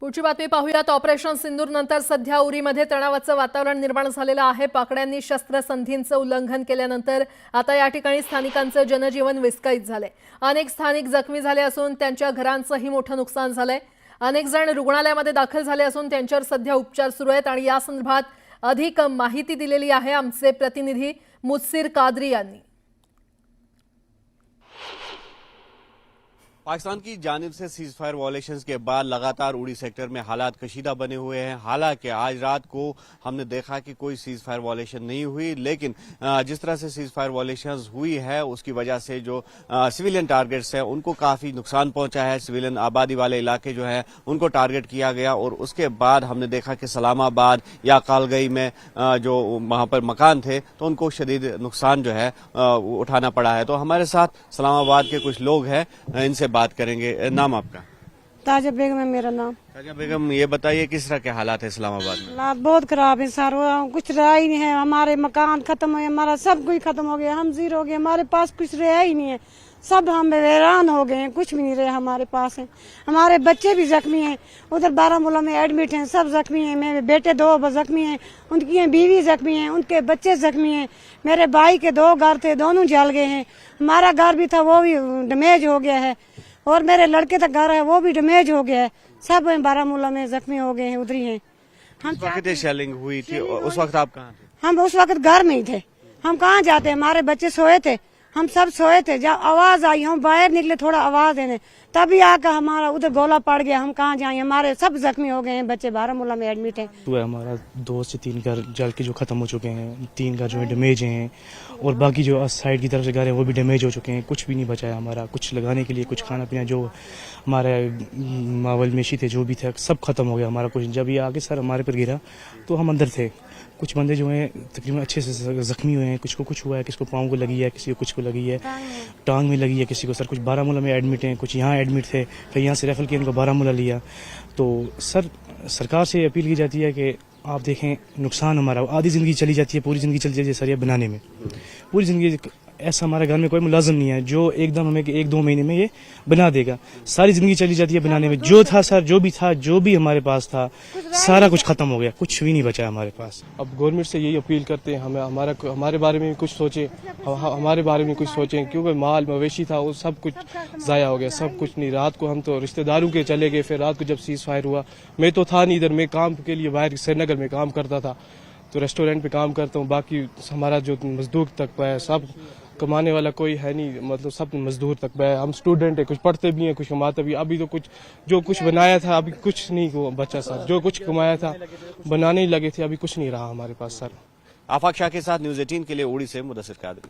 पुढची बातमी पाहूयात। ऑपरेशन सिंदूर नंतर सध्या उरीमध्ये तणावाचं वातावरण निर्माण झालेलं आहे। पाकड्यांनी शस्त्रसंधींचं उल्लंघन केल्यानंतर आता या ठिकाणी स्थानिकांचं जनजीवन विस्कळीत झालंय। अनेक स्थानिक जखमी झाले असून त्यांच्या घरांचंही मोठं नुकसान झालंय। अनेक जण रुग्णालयामध्ये दाखल झाले असून त्यांच्यावर सध्या उपचार सुरू आहेत आणि या संदर्भात अधिक माहिती दिलेली आहे आमचे प्रतिनिधी मुस्सिर कादरी यांनी। पाकिस्तान की जानिब से सीज फायर वायलेशंस के बाद लगातार उड़ी सेक्टर में हालात कशीदा बने हुए हैं। हालांकि आज रात को हमने देखा कि कोई सीज फायर वायलेशन नहीं हुई, लेकिन जिस तरह से सीज फायर वायलेशंस हुई है उसकी वजह से जो सिविलियन टारगेट्स हैं उनको काफी नुकसान पहुंचा है। सिविलियन आबादी वाले इलाके जो है उनको टारगेट किया गया और उसके बाद हमने देखा कि सलामाबाद या कालगई में जो वहां पर मकान थे तो उनको शदीद नुकसान जो है उठाना पड़ा है। तो हमारे साथ सलामाबाद के कुछ लोग हैं, इनसे बात करेंगे। नाम आपका? ताजा बेगम है मेरा नाम। ताजा बेगम, ये बताइए किस तरह के हालात है इस्लामाबाद में? हालात बहुत खराब है सर, कुछ रहा ही नहीं है। हमारे मकान खत्म हो गए, हमारा सब कुछ खत्म हो गया, हम जीरो हो गए, हमारे पास कुछ रहा ही नहीं है। सब हम हैरान हो गए हैं, कुछ भी नहीं रहे हमारे पास है। हमारे बच्चे भी जख्मी हैं, उधर बारामूला में एडमिट हैं, सब जख्मी हैं। मेरे बेटे 2 जख्मी हैं, उनकी बीवी जख्मी है, उनके बच्चे जख्मी हैं। मेरे भाई के 2 घर थे, दोनों जल गए हैं। हमारा घर भी था, वो भी डैमेज हो गया है और मेरे लड़के का घर है वो भी डैमेज हो गया है। सब बारामूला में जख्मी हो गए हैं, उधर ही हैं। हम वक्त शेलिंग हुई थी, उस वक्त आप कहाँ थे? हम उस वक्त घर में ही थे। हम कहाँ जाते, हमारे बच्चे सोए थे, हम सब सोए थे। जब आवाज आई हम बाहर निकले थोड़ा आवाज देने, तभी आकर हमारा उधर गोला पड़ गया। हम कहाँ जाए, हमारे सब जख्मी हो गए हैं, बच्चे बारामूला में एडमिट हैं। तो हमारा 2 से 3 घर जल के जो खत्म हो चुके हैं, 3 घर जो है डैमेज हैं और बाकी जो साइड की तरफ से घर है वो भी डैमेज हो चुके हैं। कुछ भी नहीं बचा है हमारा, कुछ लगाने के लिए, कुछ खाना पीना जो हमारे मावल मेशी थे जो भी था सब खत्म हो गया हमारा। कुछ जब ये आगे सर हमारे पर गिरा तो हम अंदर थे। कुछ बंदे जो हैं तकरीबन अच्छे से जख्मी हुए हैं, कुछ को कुछ हुआ है, किसी को पाँव को लगी है, किसी को कुछ को लगी है, टांग में लगी है किसी को। सर कुछ बारामूला में एडमिट हैं, कुछ यहाँ एडमिट थे, फिर यहाँ से रेफर किया, इनको बारामूला लिया। तो सर सरकार से अपील की जाती है कि आप देखें नुकसान हमारा आधी ज़िंदगी चली जाती है, पूरी ज़िंदगी चली जाती है सर ये बनाने में। पूरी ज़िंदगी ऐसा हमारे घर में कोई मुलाजिम नहीं है जो एकदम हमें 1-2 महीने में ये बना देगा। सारी ज़िंदगी चली जाती है बनाने में। जो था सर, जो भी था, जो भी हमारे पास था, सारा कुछ खत्म हो गया, कुछ भी नहीं बचा हमारे पास। अब गवर्नमेंट से यही अपील करते हैं हमें हमारे बारे में भी कुछ सोचें, हमारे बारे में कुछ सोचें, क्योंकि माल मवेशी था वो सब कुछ ज़ाया हो गया, सब कुछ नहीं। रात को हम तो रिश्तेदारों के चले गए, फिर रात को जब सीज फायर हुआ मैं तो था नहीं इधर, मैं काम के लिए बाहर श्रीनगर में काम करता था, तो रेस्टोरेंट पे काम करता हूँ। बाकी हमारा जो मजदूर तक है, सब कमाने वाला कोई है नहीं, मतलब सब मजदूर तक है। हम स्टूडेंट है, कुछ पढ़ते भी हैं, कुछ कमाते भी। अभी तो कुछ जो कुछ बनाया था अभी कुछ नहीं बचा सर, जो कुछ कमाया था बनाने ही लगे थे, अभी कुछ नहीं रहा हमारे पास सर। आफाक शाह के साथ न्यूज़ 18 के लिए उड़ी से मुदस्सिर कादरी।